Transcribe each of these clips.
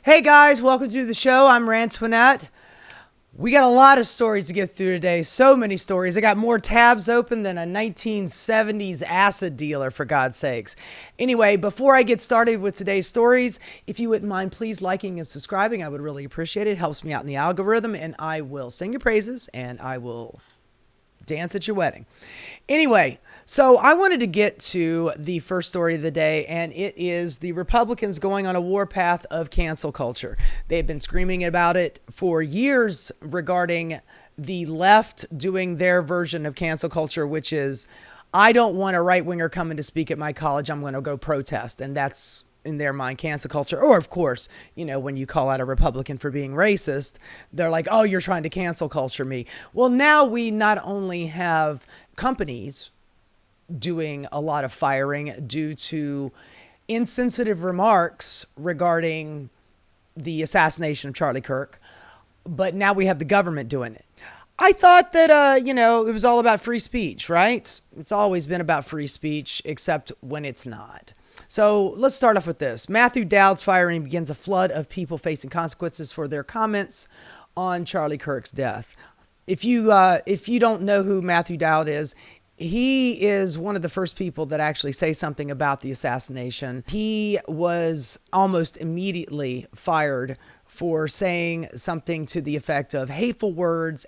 Hey guys, welcome to the show. I'm Rantoinette. We got a lot of stories to get through today. So many stories. I got more tabs open than a 1970s acid dealer, for God's sakes. Anyway, before I get started with today's stories, if you wouldn't mind please liking and subscribing, I would really appreciate it. It helps me out in the algorithm, and I will sing your praises, and I will dance at your wedding. Anyway, so I wanted to get to the first story of the day, and it is the Republicans going on a warpath of cancel culture. They've been screaming about it for years regarding the left doing their version of cancel culture, which is, I don't want a right-winger coming to speak at my college. I'm going to go protest. And that's, in their mind, cancel culture. Or, of course, you know, when you call out a Republican for being racist, they're like, oh, you're trying to cancel culture me. Well, now we not only have companies doing a lot of firing due to insensitive remarks regarding the assassination of Charlie Kirk, but now we have the government doing it. I thought that, it was all about free speech, right? It's always been about free speech, except when it's not. So let's start off with this. Matthew Dowd's firing begins a flood of people facing consequences for their comments on Charlie Kirk's death. If you don't know who Matthew Dowd is, he is one of the first people that actually say something about the assassination. He was almost immediately fired for saying something to the effect of hateful words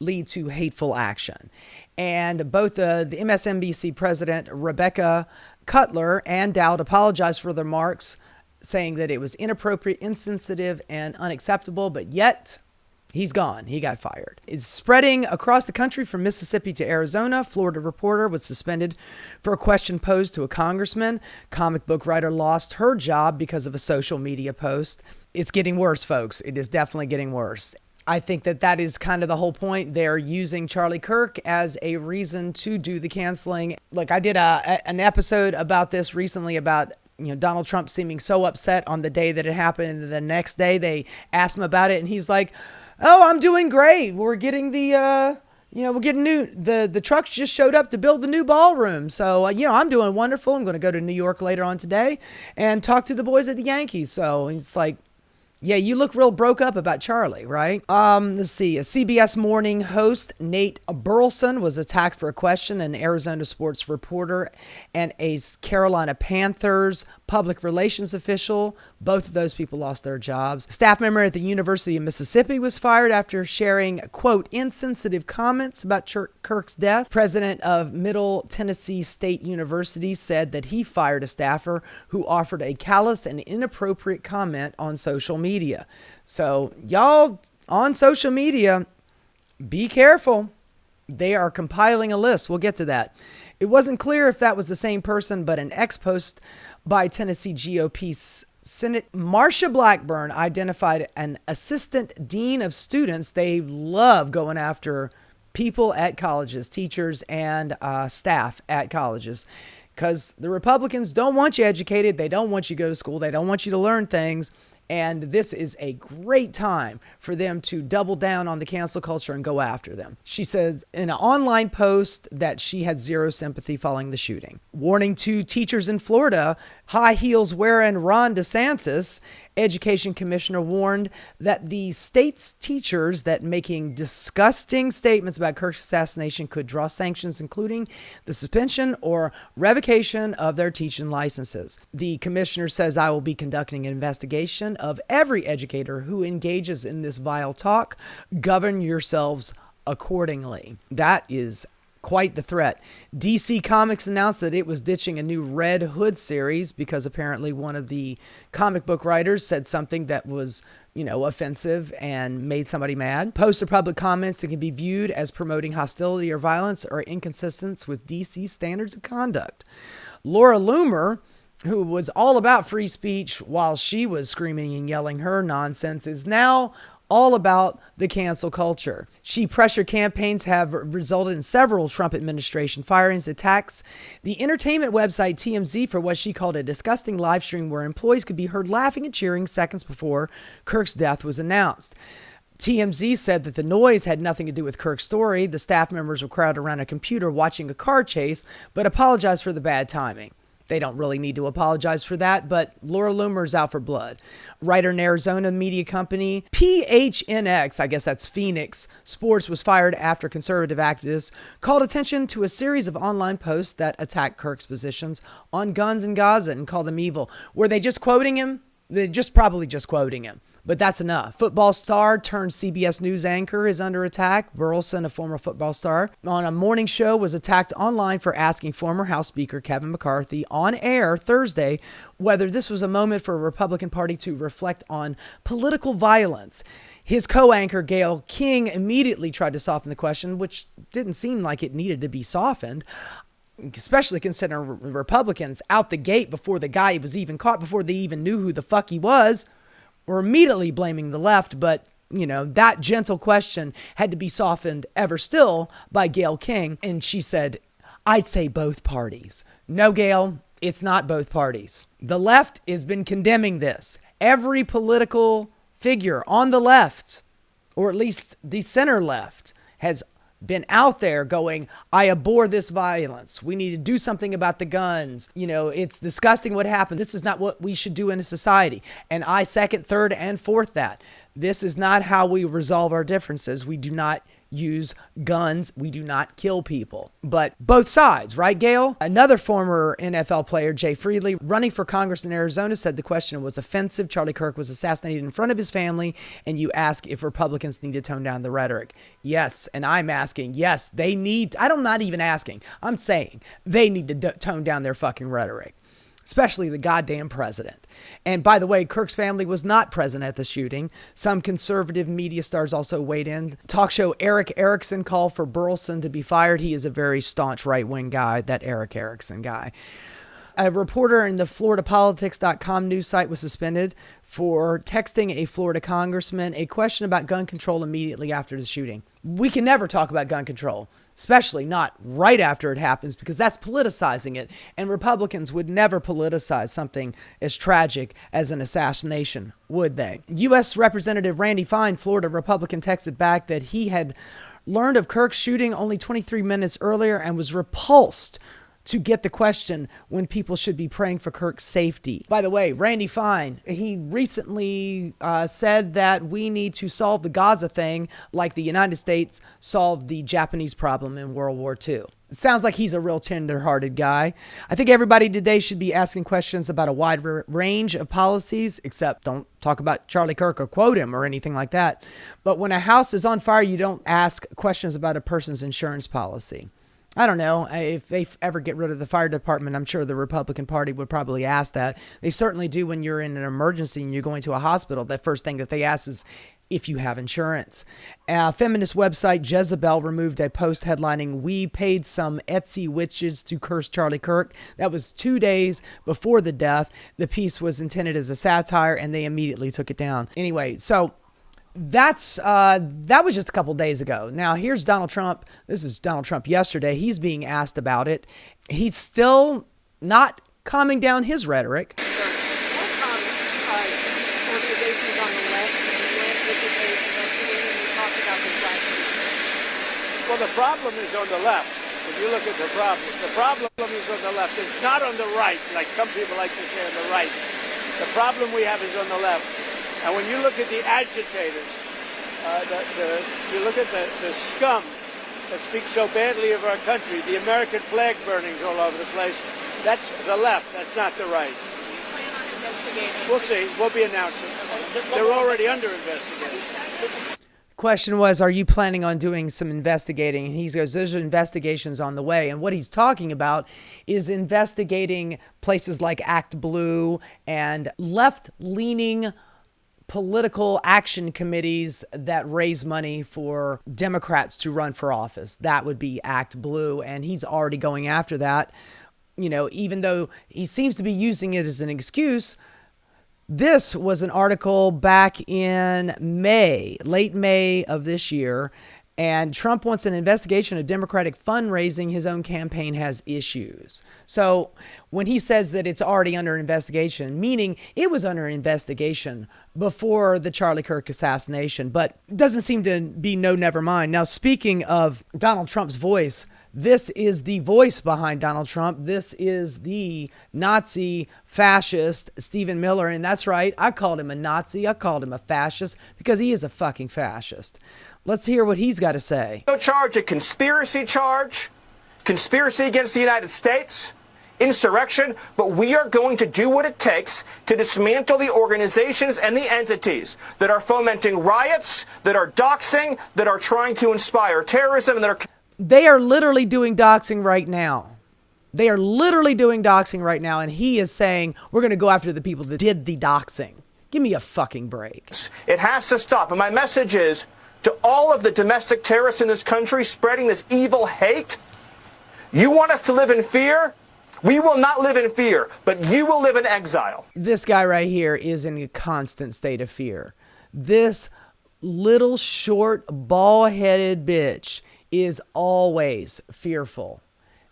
lead to hateful action. And both the MSNBC president, Rebecca Cutler, and Dowd apologized for their remarks, saying that it was inappropriate, insensitive, and unacceptable, but yet he's gone. He got fired. It's spreading across the country from Mississippi to Arizona. Florida reporter was suspended for a question posed to a congressman. Comic book writer lost her job because of a social media post. It's getting worse, folks. It is definitely getting worse. I think that is kind of the whole point. They're using Charlie Kirk as a reason to do the canceling. Like, I did an episode about this recently about Donald Trump seeming so upset on the day that it happened, and the next day they asked him about it, and he's like, "Oh, I'm doing great. We're getting the trucks just showed up to build the new ballroom. So, I'm doing wonderful. I'm going to go to New York later on today and talk to the boys at the Yankees." So it's like, yeah, you look real broke up about Charlie, right? Let's see. A CBS Morning host, Nate Burleson, was attacked for a question. An Arizona sports reporter and a Carolina Panthers public relations official. Both of those people lost their jobs. Staff member at the University of Mississippi was fired after sharing, quote, insensitive comments about Kirk's death. President of Middle Tennessee State University said that he fired a staffer who offered a callous and inappropriate comment on social media. So y'all on social media, be careful. They are compiling a list. We'll get to that. It wasn't clear if that was the same person, but an ex-post by Tennessee GOP Senate Marsha Blackburn identified an assistant dean of students. They love going after people at colleges, teachers and staff at colleges, because the Republicans don't want you educated. They don't want you to go to school. They don't want you to learn things. And this is a great time for them to double down on the cancel culture and go after them. She says in an online post that she had zero sympathy following the shooting. Warning to teachers in Florida, high heels wearing Ron DeSantis, education commissioner, warned that the state's teachers that making disgusting statements about Kirk's assassination could draw sanctions, including the suspension or revocation of their teaching licenses. The commissioner says, "I will be conducting an investigation of every educator who engages in this vile talk. Govern yourselves accordingly." That is quite the threat. DC Comics announced that it was ditching a new Red Hood series because apparently one of the comic book writers said something that was, offensive and made somebody mad. Posts or public comments that can be viewed as promoting hostility or violence are inconsistent with DC standards of conduct. Laura Loomer, who was all about free speech while she was screaming and yelling her nonsense, is now all about the cancel culture. She pressure campaigns have resulted in several Trump administration firings, attacks the entertainment website TMZ for what she called a disgusting live stream where employees could be heard laughing and cheering seconds before Kirk's death was announced. TMZ said that the noise had nothing to do with Kirk's story. The staff members were crowded around a computer watching a car chase, but apologized for the bad timing. They don't really need to apologize for that, but Laura Loomer's out for blood. Writer in Arizona media company PHNX, I guess that's Phoenix Sports, was fired after conservative activists called attention to a series of online posts that attacked Kirk's positions on guns in Gaza and called them evil. Were they just quoting him? They're probably just quoting him. But that's enough. Football star turned CBS News anchor is under attack. Burleson, a former football star, on a morning show was attacked online for asking former House Speaker Kevin McCarthy on air Thursday whether this was a moment for a Republican Party to reflect on political violence. His co-anchor, Gayle King, immediately tried to soften the question, which didn't seem like it needed to be softened, especially considering Republicans out the gate before the guy was even caught, before they even knew who the fuck he was, were immediately blaming the left. But, that gentle question had to be softened ever still by Gayle King. And she said, I'd say both parties. No, Gayle, it's not both parties. The left has been condemning this. Every political figure on the left, or at least the center left, has been out there going, I abhor this violence. We need to do something about the guns. It's disgusting what happened. This is not what we should do in a society. And I second, third, and fourth that. This is not how we resolve our differences. We do not use guns. We do not kill people. But both sides, right, Gayle? Another former NFL player, Jay Freely, running for Congress in Arizona, said the question was offensive. Charlie Kirk was assassinated in front of his family, and you ask if Republicans need to tone down the rhetoric. Yes, and I'm asking, yes, they need, I'm not even asking, I'm saying they need to tone down their fucking rhetoric. Especially the goddamn president. And by the way, Kirk's family was not present at the shooting. Some conservative media stars also weighed in. Talk show Eric Erickson called for Burleson to be fired. He is a very staunch right-wing guy, that Eric Erickson guy. A reporter in the FloridaPolitics.com news site was suspended for texting a Florida congressman a question about gun control immediately after the shooting. We can never talk about gun control, especially not right after it happens, because that's politicizing it. And Republicans would never politicize something as tragic as an assassination, would they? U.S. Representative Randy Fine, Florida Republican, texted back that he had learned of Kirk's shooting only 23 minutes earlier and was repulsed to get the question when people should be praying for Kirk's safety. By the way, Randy Fine, he recently said that we need to solve the Gaza thing like the United States solved the Japanese problem in World War II. It sounds like he's a real tender-hearted guy. I think everybody today should be asking questions about a wide range of policies, except don't talk about Charlie Kirk or quote him or anything like that. But when a house is on fire, you don't ask questions about a person's insurance policy. I don't know. If they ever get rid of the fire department, I'm sure the Republican Party would probably ask that. They certainly do when you're in an emergency and you're going to a hospital. The first thing that they ask is if you have insurance. Feminist website Jezebel removed a post headlining, "We paid some Etsy witches to curse Charlie Kirk." That was 2 days before the death. The piece was intended as a satire, and they immediately took it down. Anyway, so that was just a couple days ago. Now here's Donald Trump. This is Donald Trump yesterday. He's being asked about it. He's still not calming down his rhetoric. Organizations on the left went visiting, investigating, and we talked about this last week. Well, the problem is on the left. If you look at the problem is on the left. It's not on the right, like some people like to say on the right. The problem we have is on the left. And when you look at the agitators, you look at the scum that speaks so badly of our country, the American flag burnings all over the place, that's the left, that's not the right. We'll see. We'll be announcing. They're already under investigation. Question was, are you planning on doing some investigating? And he goes, there's investigations on the way. And what he's talking about is investigating places like Act Blue and left-leaning political action committees that raise money for Democrats to run for office. That would be Act Blue. And he's already going after that. Even though he seems to be using it as an excuse. This was an article back in May, late May of this year, and Trump wants an investigation of Democratic fundraising. His own campaign has issues. So when he says that it's already under investigation, meaning it was under investigation before the Charlie Kirk assassination, but it doesn't seem to be no, never mind. Now, speaking of Donald Trump's voice This is the voice behind Donald Trump. This is the Nazi fascist Stephen Miller. And that's right, I called him a Nazi. I called him a fascist because he is a fucking fascist. Let's hear what he's got to say. Charge a conspiracy charge, conspiracy against the United States, insurrection, but we are going to do what it takes to dismantle the organizations and the entities that are fomenting riots, that are doxing, that are trying to inspire terrorism, and that are... They are literally doing doxing right now. They are literally doing doxing right now. And he is saying, we're going to go after the people that did the doxing. Give me a fucking break. It has to stop. And my message is to all of the domestic terrorists in this country spreading this evil hate. You want us to live in fear? We will not live in fear, but you will live in exile. This guy right here is in a constant state of fear. This little short, bald-headed bitch is always fearful.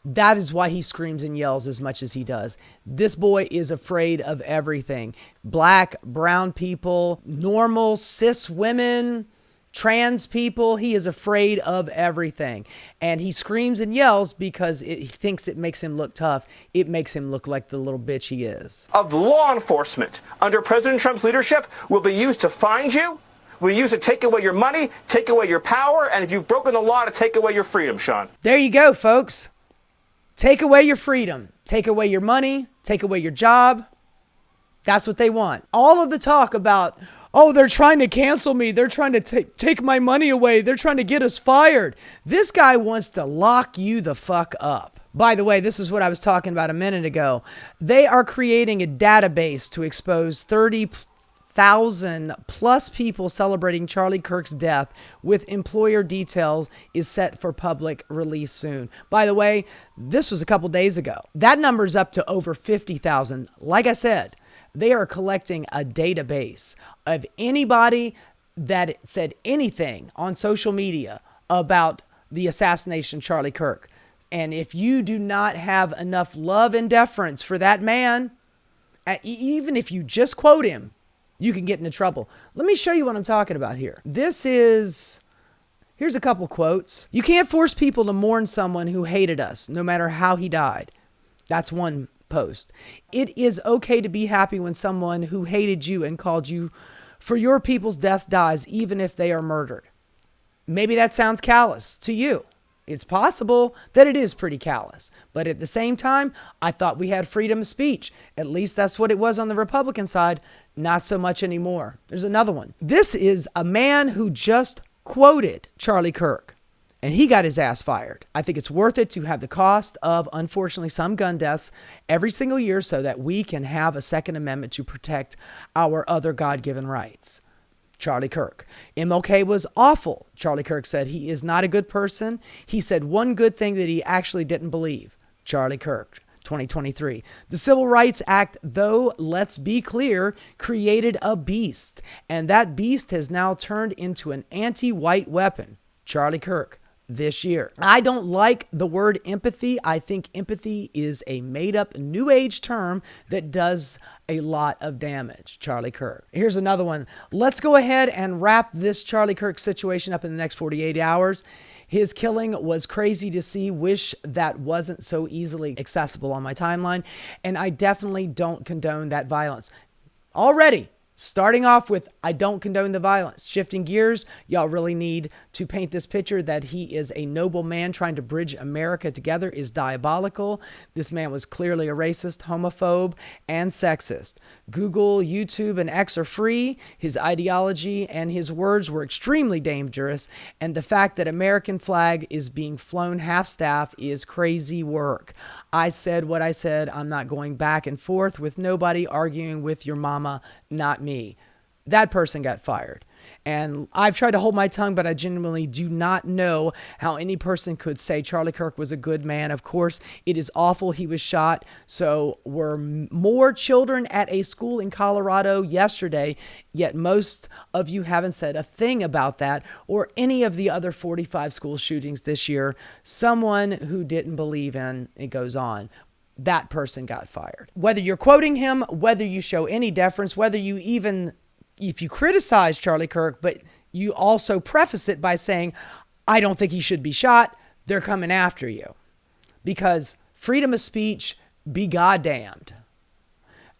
That is why he screams and yells as much as he does. This boy is afraid of everything. Black, brown people, normal, cis women, trans people. He is afraid of everything. And he screams and yells because he thinks it makes him look tough. It makes him look like the little bitch he is. Of law enforcement under President Trump's leadership will be used to find you. We use it to take away your money, take away your power, and if you've broken the law, to take away your freedom, Sean. There you go, folks. Take away your freedom. Take away your money. Take away your job. That's what they want. All of the talk about, oh, they're trying to cancel me. They're trying to take my money away. They're trying to get us fired. This guy wants to lock you the fuck up. By the way, this is what I was talking about a minute ago. They are creating a database to expose 30,000 plus people celebrating Charlie Kirk's death with employer details is set for public release soon. By the way, this was a couple days ago. That number's up to over 50,000. Like I said, they are collecting a database of anybody that said anything on social media about the assassination of Charlie Kirk. And if you do not have enough love and deference for that man, even if you just quote him, you can get into trouble. Let me show you what I'm talking about here. Here's a couple quotes. You can't force people to mourn someone who hated us, no matter how he died. That's one post. It is okay to be happy when someone who hated you and called you for your people's death dies, even if they are murdered. Maybe that sounds callous to you. It's possible that it is pretty callous. But at the same time, I thought we had freedom of speech. At least that's what it was on the Republican side. Not so much anymore. There's another one. This is a man who just quoted Charlie Kirk, and he got his ass fired. I think it's worth it to have the cost of, unfortunately, some gun deaths every single year so that we can have a Second Amendment to protect our other God-given rights. Charlie Kirk. MLK was awful. Charlie Kirk said he is not a good person. He said one good thing that he actually didn't believe. Charlie Kirk. 2023. The Civil Rights Act, though, let's be clear, created a beast. And that beast has now turned into an anti-white weapon. Charlie Kirk. This year. I don't like the word empathy. I think empathy is a made-up New Age term that does a lot of damage. Charlie Kirk. Here's another one. Let's go ahead and wrap this Charlie Kirk situation up in the next 48 hours. His killing was crazy to see. Wish that wasn't so easily accessible on my timeline. And I definitely don't condone that violence. Already. Starting off with, I don't condone the violence. Shifting gears, y'all really need to paint this picture that he is a noble man trying to bridge America together is diabolical. This man was clearly a racist, homophobe, and sexist. Google, YouTube, and X are free. His ideology and his words were extremely dangerous. And the fact that American flag is being flown half-staff is crazy work. I said what I said. I'm not going back and forth with nobody arguing with your mama, not me. That person got fired. And I've tried to hold my tongue, but I genuinely do not know how any person could say Charlie Kirk was a good man. Of course, it is awful he was shot. So were more children at a school in Colorado yesterday, yet most of you haven't said a thing about that or any of the other 45 school shootings this year. Someone who didn't believe in, it goes on. That person got fired. Whether you're quoting him, whether you show any deference, whether you even, if you criticize Charlie Kirk, but you also preface it by saying, I don't think he should be shot, they're coming after you because freedom of speech be goddamned.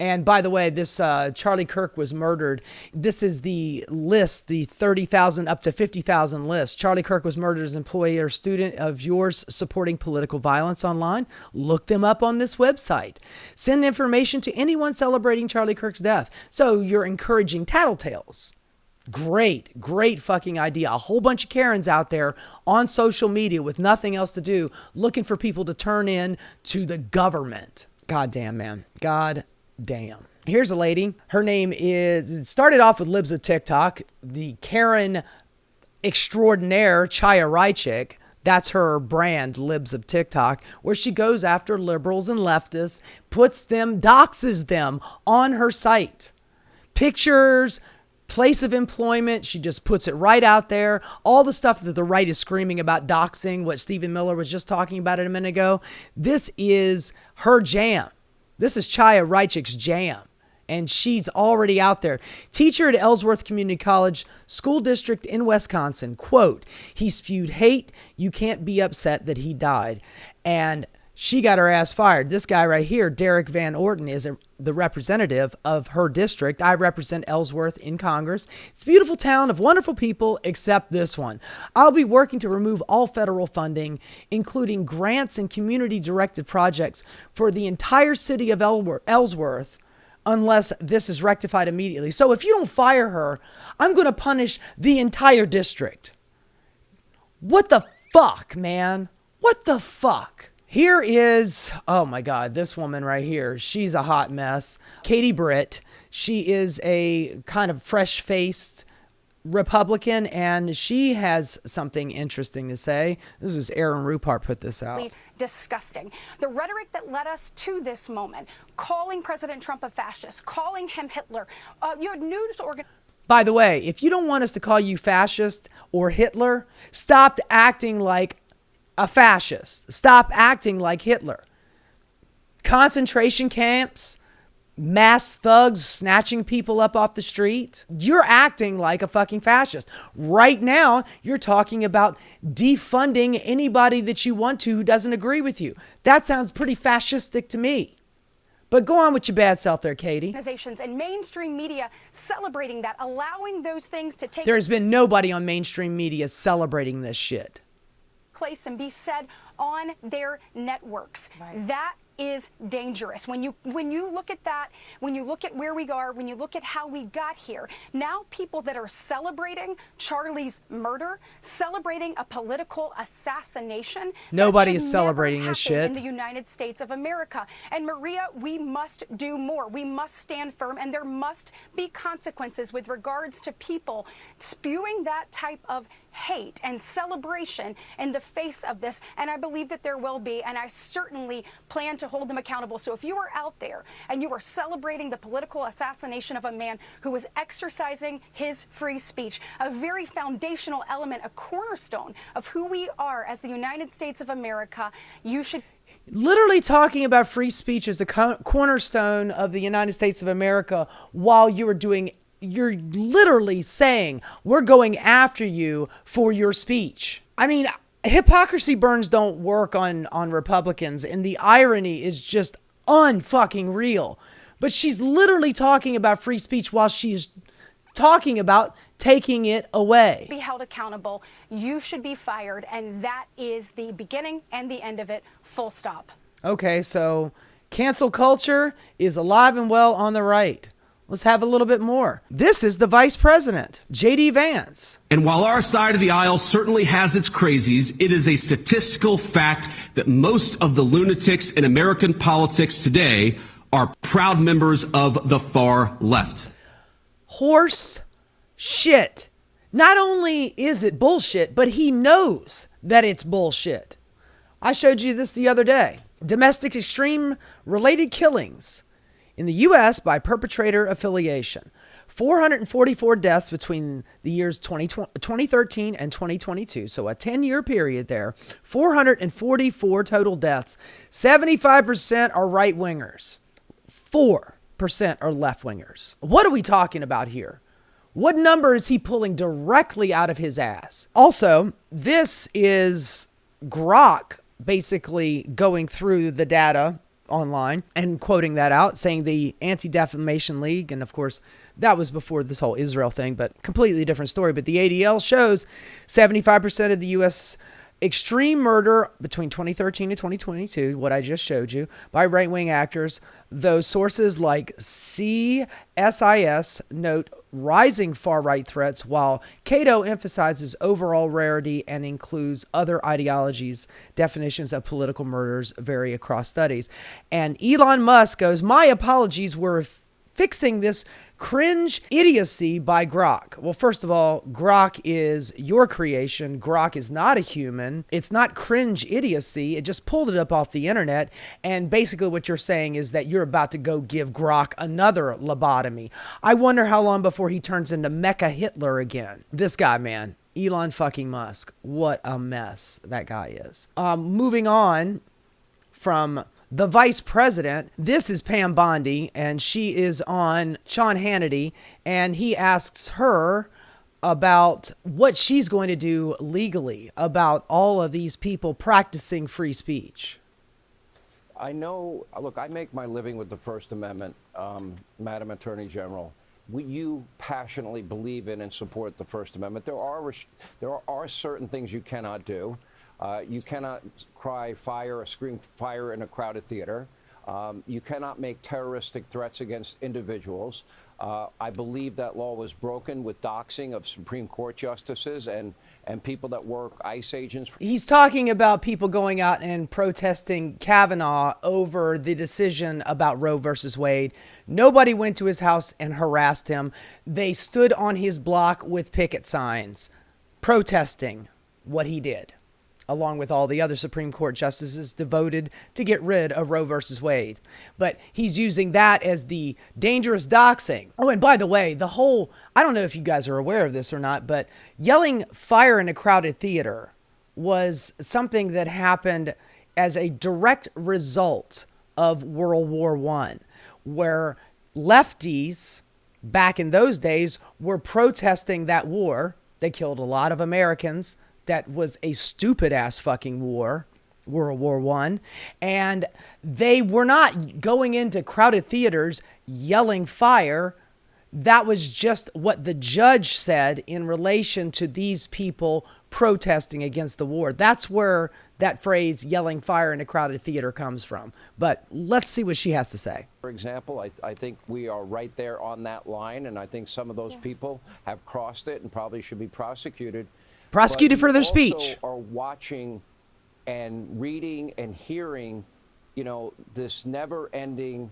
And by the way, this Charlie Kirk was murdered. This is the list, the 30,000 up to 50,000 list. Charlie Kirk was murdered as an employee or student of yours supporting political violence online. Look them up on this website. Send information to anyone celebrating Charlie Kirk's death. So you're encouraging tattletales. Great fucking idea. A whole bunch of Karens out there on social media with nothing else to do, looking for people to turn in to the government. God damn, man. God damn. Here's a lady. Her name is, it started off with Libs of TikTok, the Karen extraordinaire Chaya Rychik. That's her brand, Libs of TikTok, where she goes after liberals and leftists, doxes them on her site. Pictures, place of employment, she just puts it right out there. All the stuff that the right is screaming about doxing, what Stephen Miller was just talking about a minute ago. This is her jam. This is Chaya Rychik's jam, and she's already out there. Teacher at Ellsworth Community College School District in Wisconsin, quote, he spewed hate. You can't be upset that he died. And she got her ass fired. This guy right here, Derek Van Orton, is the representative of her district. I represent Ellsworth in Congress. It's a beautiful town of wonderful people, except this one. I'll be working to remove all federal funding, including grants and community-directed projects for the entire city of Ellsworth, unless this is rectified immediately. So if you don't fire her, I'm going to punish the entire district. What the fuck, man? What the fuck? Here is, oh my God, this woman right here. She's a hot mess. Katie Britt. She is a kind of fresh-faced Republican, and she has something interesting to say. This is Aaron Rupart put this out. Disgusting. The rhetoric that led us to this moment, calling President Trump a fascist, calling him Hitler. You had news By the way, if you don't want us to call you fascist or Hitler, stop acting like a fascist. Stop acting like Hitler. Concentration camps, mass thugs snatching people up off the street. You're acting like a fucking fascist. Right now, you're talking about defunding anybody that you want to who doesn't agree with you. That sounds pretty fascistic to me. But go on with your bad self there, Katie. Organizations and mainstream media celebrating that, allowing those things to take There's been nobody on mainstream media celebrating this shit. place and be said on their networks. Right. That is dangerous. When you look at that, when you look at where we are, when you look at how we got here, now people that are celebrating Charlie's murder, celebrating a political assassination. Nobody is celebrating this shit in the United States of America. And Maria, we must do more. We must stand firm, and there must be consequences with regards to people spewing that type of hate and celebration in the face of this, and I believe that there will be, and I certainly plan to hold them accountable. So if you are out there and you are celebrating the political assassination of a man who was exercising his free speech, a very foundational element, a cornerstone of who we are as the United States of America, you should... Literally talking about free speech as a cornerstone of the United States of America while you're literally saying we're going after you for your speech. I mean, hypocrisy burns don't work on Republicans, and the irony is just unfucking real. But she's literally talking about free speech while she's talking about taking it away. Be held accountable. You should be fired, and that is the beginning and the end of it. Full stop. Okay, so cancel culture is alive and well on the right. Let's have a little bit more. This is the vice president, J.D. Vance. And while our side of the aisle certainly has its crazies, it is a statistical fact that most of the lunatics in American politics today are proud members of the far left. Horse shit. Not only is it bullshit, but he knows that it's bullshit. I showed you this the other day. Domestic extreme related killings in the U.S. by perpetrator affiliation. 444 deaths between the years 2013 and 2022. So a 10-year period there. 444 total deaths. 75% are right-wingers. 4% are left-wingers. What are we talking about here? What number is he pulling directly out of his ass? Also, this is Grok basically going through the data online and quoting that out, saying the Anti-Defamation League, and of course that was before this whole Israel thing, but completely different story. But the ADL shows 75% of the U.S. extreme murder between 2013 and 2022, what I just showed you, by right-wing actors. Those sources like CSIS note rising far-right threats, while Cato emphasizes overall rarity and includes other ideologies. Definitions of political murders vary across studies. And Elon Musk goes, my apologies, we're fixing this cringe idiocy by Grok. Well, first of all, Grok is your creation. Grok is not a human. It's not cringe idiocy. It just pulled it up off the internet. And basically what you're saying is that you're about to go give Grok another lobotomy. I wonder how long before he turns into Mecha Hitler again. This guy, man, Elon fucking Musk. What a mess that guy is. Moving on from the vice president, this is Pam Bondi, and she is on Sean Hannity, and he asks her about what she's going to do legally about all of these people practicing free speech. I know, look, I make my living with the First Amendment, Madam Attorney General. You passionately believe in and support the First Amendment. There are certain things you cannot do. You cannot cry fire or scream fire in a crowded theater. You cannot make terroristic threats against individuals. I believe that law was broken with doxing of Supreme Court justices and people that work ICE agents. He's talking about people going out and protesting Kavanaugh over the decision about Roe versus Wade. Nobody went to his house and harassed him. They stood on his block with picket signs protesting what he did, along with all the other Supreme Court justices devoted to get rid of Roe versus Wade. But he's using that as the dangerous doxing. Oh, and by the way, the whole, I don't know if you guys are aware of this or not, but yelling fire in a crowded theater was something that happened as a direct result of World War I, where lefties back in those days were protesting that war. They killed a lot of Americans. That was a stupid ass fucking war, World War I. And they were not going into crowded theaters yelling fire. That was just what the judge said in relation to these people protesting against the war. That's where that phrase yelling fire in a crowded theater comes from. But let's see what she has to say. For example, I think we are right there on that line, and I think some of those people have crossed it and probably should be prosecuted. Prosecuted for their speech. Are watching and reading and hearing, this never-ending,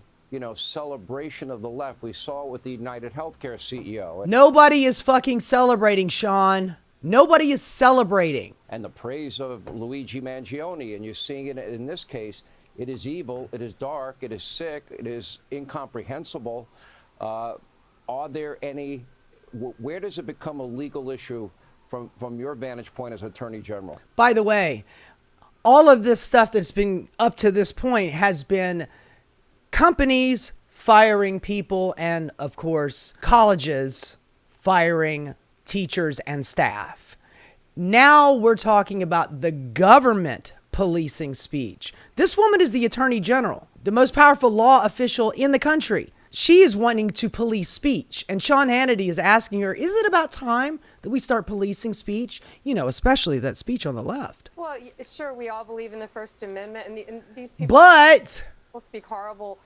celebration of the left. We saw it with the United Healthcare CEO. Nobody is fucking celebrating, Sean. Nobody is celebrating. And the praise of Luigi Mangione, and you're seeing it in this case. It is evil. It is dark. It is sick. It is incomprehensible. Are there any? Where does it become a legal issue? From your vantage point as Attorney General? By the way, all of this stuff that's been up to this point has been companies firing people and, of course, colleges firing teachers and staff. Now we're talking about the government policing speech. This woman is the Attorney General, the most powerful law official in the country. She is wanting to police speech. And Sean Hannity is asking her, is it about time that we start policing speech? Especially that speech on the left. Well, sure, we all believe in the First Amendment, and these people speak horrible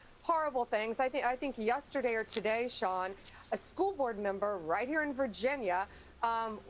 things. I think yesterday or today, Sean, a school board member right here in Virginia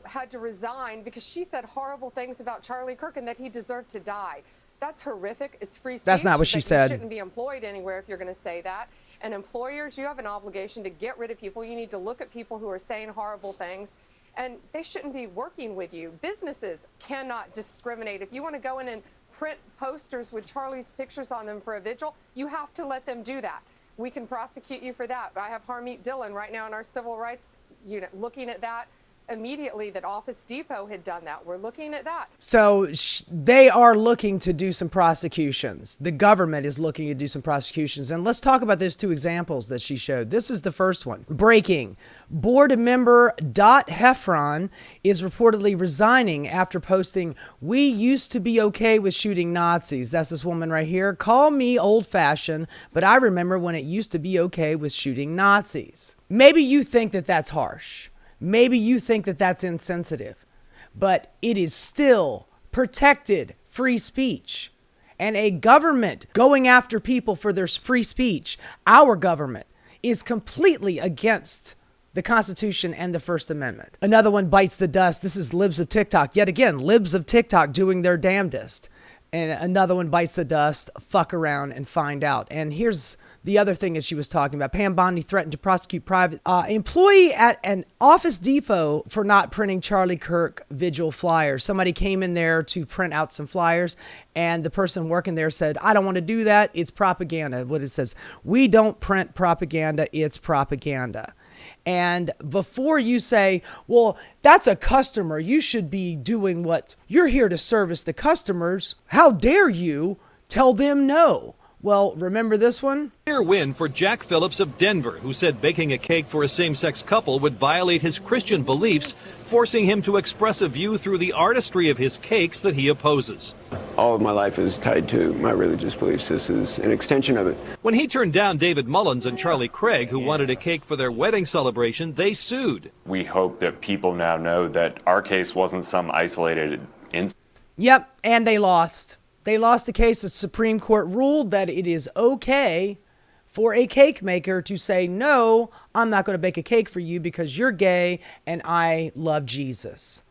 had to resign because she said horrible things about Charlie Kirk and that he deserved to die. That's horrific. It's free speech. That's not what she said. You shouldn't be employed anywhere if you're going to say that. And employers, you have an obligation to get rid of people. You need to look at people who are saying horrible things, and they shouldn't be working with you. Businesses cannot discriminate. If you want to go in and print posters with Charlie's pictures on them for a vigil, you have to let them do that. We can prosecute you for that. I have Harmeet Dillon right now in our civil rights unit looking at that. immediately that Office Depot had done that. We're looking at that. So they are looking to do some prosecutions. The government is looking to do some prosecutions. And let's talk about those two examples that she showed. This is the first one. Breaking. Board member Dot Heffron is reportedly resigning after posting, "We used to be okay with shooting Nazis." That's this woman right here. "Call me old-fashioned, but I remember when it used to be okay with shooting Nazis." Maybe you think that that's harsh. Maybe you think that that's insensitive, but it is still protected free speech. And a government going after people for their free speech, our government, is completely against the Constitution and the First Amendment. Another one bites the dust. This is libs of TikTok. Yet again, libs of TikTok doing their damnedest. And another one bites the dust. Fuck around and find out. And here's the other thing that she was talking about. Pam Bondi threatened to prosecute private employee at an Office Depot for not printing Charlie Kirk vigil flyers. Somebody came in there to print out some flyers, and the person working there said, "I don't want to do that. It's propaganda." What it says, "We don't print propaganda. It's propaganda." And before you say, "Well, that's a customer, you should be doing what you're here to service the customers. How dare you tell them no?" Well, remember this one? Clear win for Jack Phillips of Denver, who said baking a cake for a same-sex couple would violate his Christian beliefs, forcing him to express a view through the artistry of his cakes that he opposes. All of my life is tied to my religious beliefs. This is an extension of it. When he turned down David Mullins and Charlie Craig, who wanted a cake for their wedding celebration, they sued. We hope that people now know that our case wasn't some isolated incident. Yep, and they lost. They lost the case. The Supreme Court ruled that it is okay for a cake maker to say, "No, I'm not going to bake a cake for you because you're gay and I love Jesus."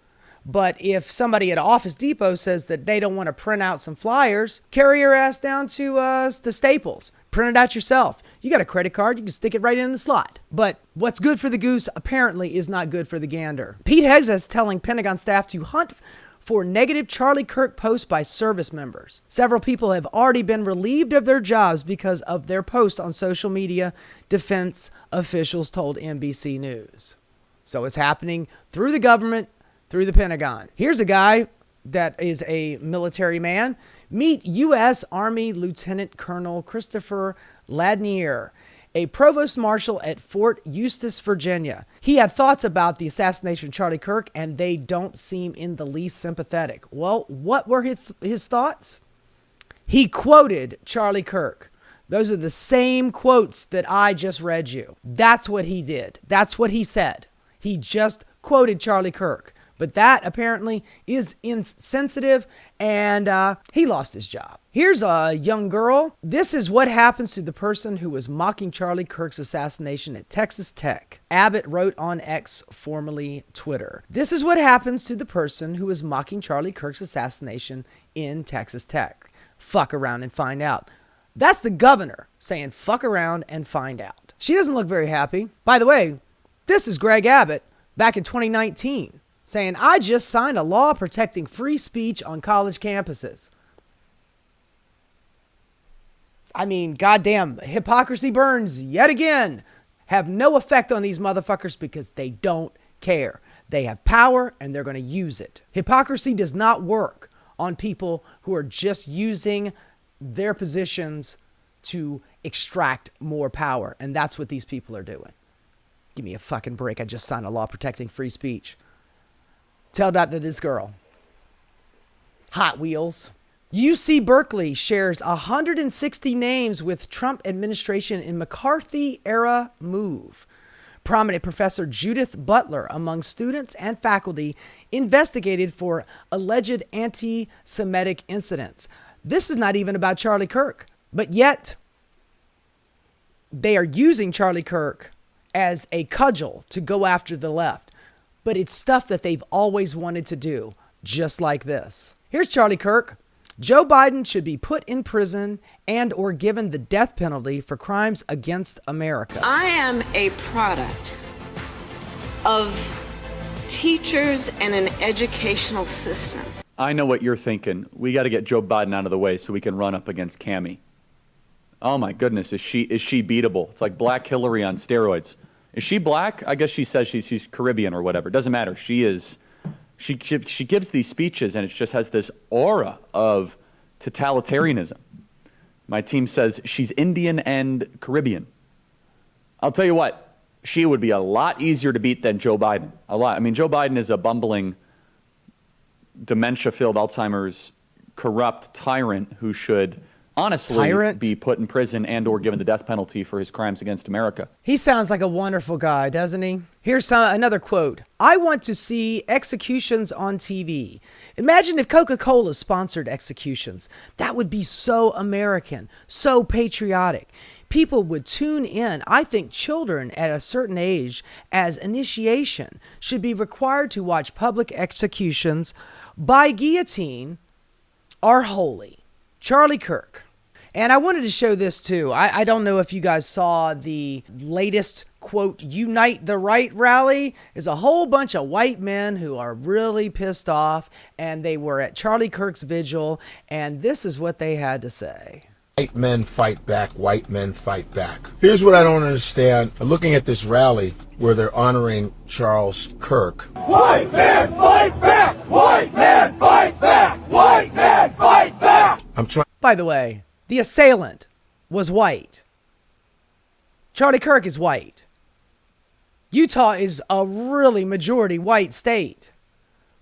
But if somebody at Office Depot says that they don't want to print out some flyers, carry your ass down to the Staples. Print it out yourself. You got a credit card, you can stick it right in the slot. But what's good for the goose apparently is not good for the gander. Pete Hegseth telling Pentagon staff to hunt for negative Charlie Kirk posts by service members. Several people have already been relieved of their jobs because of their posts on social media, defense officials told NBC News. So it's happening through the government, through the Pentagon. Here's a guy that is a military man. Meet U.S. Army Lieutenant Colonel Christopher Ladnier, a provost marshal at Fort Eustis, Virginia. He had thoughts about the assassination of Charlie Kirk, and they don't seem in the least sympathetic. Well, what were his thoughts? He quoted Charlie Kirk. Those are the same quotes that I just read you. That's what he did. That's what he said. He just quoted Charlie Kirk. But that apparently is insensitive, and he lost his job. Here's a young girl. This is what happens to the person who was mocking Charlie Kirk's assassination at Texas Tech. Abbott wrote on X, formerly Twitter. This is what happens to the person who was mocking Charlie Kirk's assassination in Texas Tech. Fuck around and find out. That's the governor saying fuck around and find out. She doesn't look very happy. By the way, this is Greg Abbott back in 2019. Saying, "I just signed a law protecting free speech on college campuses." I mean, goddamn, hypocrisy burns yet again. Have no effect on these motherfuckers because they don't care. They have power and they're going to use it. Hypocrisy does not work on people who are just using their positions to extract more power. And that's what these people are doing. Give me a fucking break. I just signed a law protecting free speech. Tell that to this girl. Hot Wheels. UC Berkeley shares 160 names with Trump administration in McCarthy-era move. Prominent Professor Judith Butler, among students and faculty, investigated for alleged anti-Semitic incidents. This is not even about Charlie Kirk, but yet they are using Charlie Kirk as a cudgel to go after the left. But it's stuff that they've always wanted to do, just like this. Here's Charlie Kirk. Joe Biden should be put in prison and or given the death penalty for crimes against America. I am a product of teachers and an educational system. I know what you're thinking. We got to get Joe Biden out of the way so we can run up against Cammie. Oh my goodness, is she beatable? It's like Black Hillary on steroids. Is she black? I guess she says she's Caribbean or whatever. It doesn't matter. She gives these speeches, and it just has this aura of totalitarianism. My team says she's Indian and Caribbean. I'll tell you what, she would be a lot easier to beat than Joe Biden. A lot. I mean, Joe Biden is a bumbling, dementia-filled, Alzheimer's, corrupt tyrant who should honestly be put in prison and or given the death penalty for his crimes against America. He sounds like a wonderful guy, doesn't he? Here's another quote. I want to see executions on TV. Imagine if Coca-Cola sponsored executions. That would be so American, so patriotic. People would tune in. I think children at a certain age, as initiation, should be required to watch public executions by guillotine are holy. Charlie Kirk. And I wanted to show this too. I don't know if you guys saw the latest, quote, Unite the Right rally. There's a whole bunch of white men who are really pissed off, and they were at Charlie Kirk's vigil, and this is what they had to say. White men fight back, white men fight back. Here's what I don't understand. I'm looking at this rally where they're honoring Charles Kirk. White men fight back! White men fight back! White men fight back! By the way, the assailant was white. Charlie Kirk is white. Utah is a really majority white state.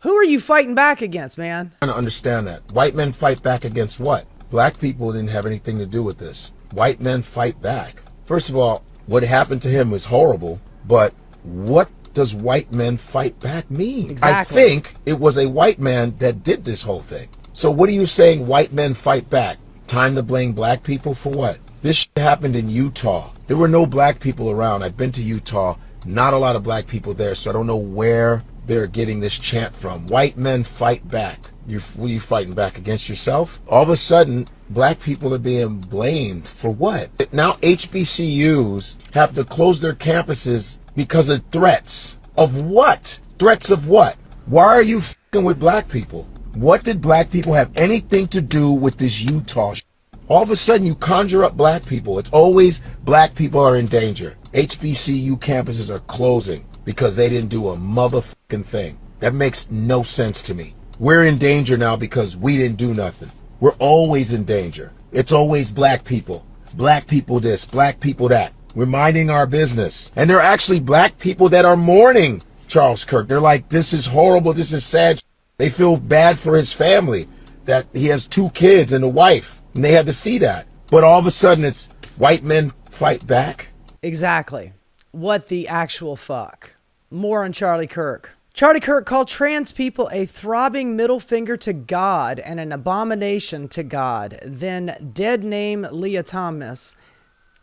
Who are you fighting back against, man? I don't understand that. White men fight back against what? Black people didn't have anything to do with this. White men fight back. First of all, what happened to him was horrible, but what does white men fight back mean? Exactly. I think it was a white man that did this whole thing. So what are you saying white men fight back? Time to blame black people for what? This shit happened in Utah. There were no black people around. I've been to Utah. Not a lot of black people there, so I don't know where they're getting this chant from. White men fight back. What are you fighting back against yourself? All of a sudden, black people are being blamed for what? Now HBCUs have to close their campuses because of threats. Of what? Threats of what? Why are you f***ing with black people? What did black people have anything to do with this Utah shit? All of a sudden you conjure up black people. It's always black people are in danger. HBCU campuses are closing because they didn't do a motherfucking thing. That makes no sense to me. We're in danger now because we didn't do nothing. We're always in danger. It's always black people. Black people this, black people that. We're minding our business. And there are actually black people that are mourning Charles Kirk. They're like, this is horrible, this is sad. They feel bad for his family, that he has 2 kids and a wife, and they had to see that. But all of a sudden it's white men fight back. Exactly. What the actual fuck? More on Charlie Kirk. Charlie Kirk called trans people a throbbing middle finger to God and an abomination to God. Then dead name Leah Thomas.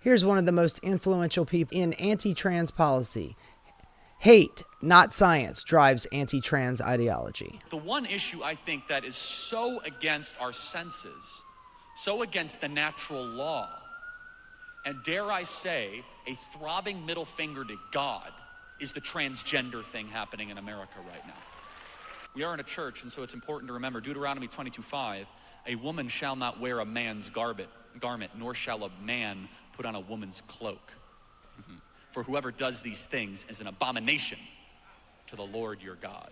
Here's one of the most influential people in anti-trans policy. Hate, not science, drives anti-trans ideology. The one issue I think that is so against our senses, so against the natural law, and dare I say, a throbbing middle finger to God, is the transgender thing happening in America right now. We are in a church, and so it's important to remember Deuteronomy 22:5, a woman shall not wear a man's garment, nor shall a man put on a woman's cloak. For whoever does these things is an abomination to the Lord your God.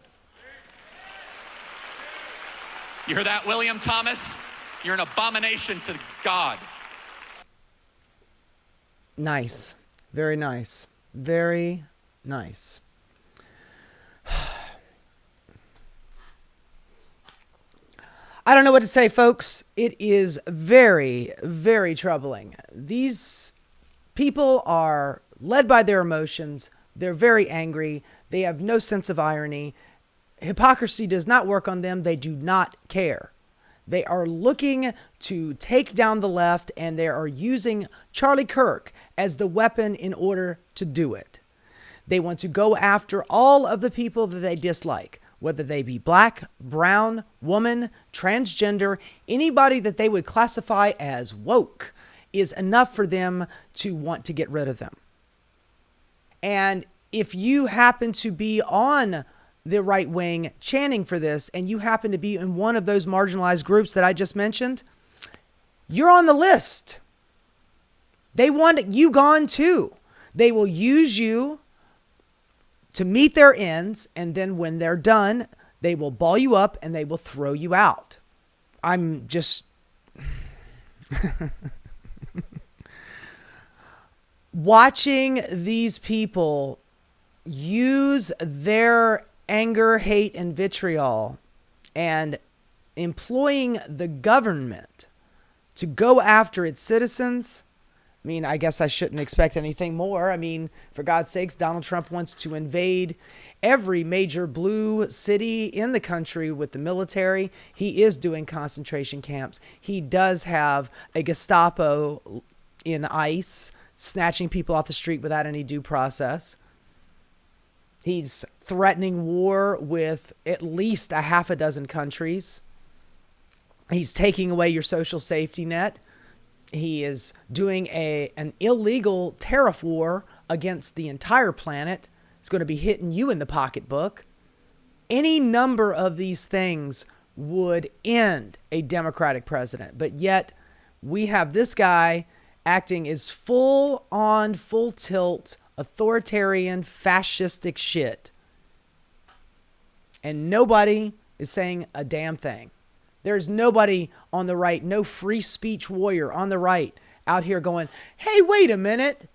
You hear that, William Thomas? You're an abomination to God. Nice. Very nice. Very nice. I don't know what to say, folks. It is very, very troubling. These people are led by their emotions. They're very angry. They have no sense of irony. Hypocrisy does not work on them. They do not care. They are looking to take down the left, and they are using Charlie Kirk as the weapon in order to do it. They want to go after all of the people that they dislike, whether they be black, brown, woman, transgender, anybody that they would classify as woke is enough for them to want to get rid of them. And if you happen to be on the right wing chanting for this, and you happen to be in one of those marginalized groups that I just mentioned, you're on the list. They want you gone too. They will use you to meet their ends, and then when they're done, they will ball you up and they will throw you out. I'm just watching these people use their anger, hate, and vitriol and employing the government to go after its citizens. I mean, I guess I shouldn't expect anything more. I mean, for God's sakes, Donald Trump wants to invade every major blue city in the country with the military. He is doing concentration camps. He does have a Gestapo in ICE, snatching people off the street without any due process. He's threatening war with at least a half a dozen countries. He's taking away your social safety net. He is doing an illegal tariff war against the entire planet. It's going to be hitting you in the pocketbook. Any number of these things would end a Democratic president. But yet we have this guy acting as full on, full tilt, authoritarian, fascistic shit. And nobody is saying a damn thing. There's nobody on the right, no free speech warrior on the right out here going, hey, wait a minute.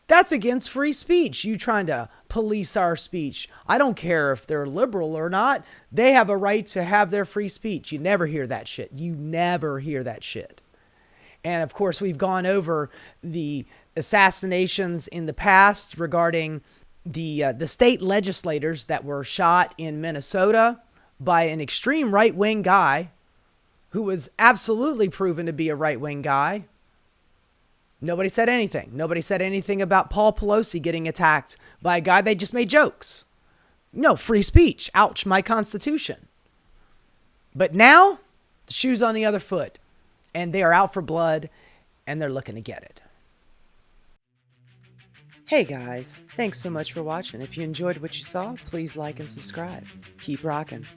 That's against free speech. You trying to police our speech. I don't care if they're liberal or not. They have a right to have their free speech. You never hear that shit. You never hear that shit. And of course, we've gone over the assassinations in the past regarding the state legislators that were shot in Minnesota by an extreme right-wing guy who was absolutely proven to be a right-wing guy. Nobody said anything. Nobody said anything about Paul Pelosi getting attacked by a guy they just made jokes. No, free speech. Ouch, my Constitution. But now, the shoe's on the other foot. And they are out for blood, and they're looking to get it. Hey guys, thanks so much for watching. If you enjoyed what you saw, please like and subscribe. Keep rocking.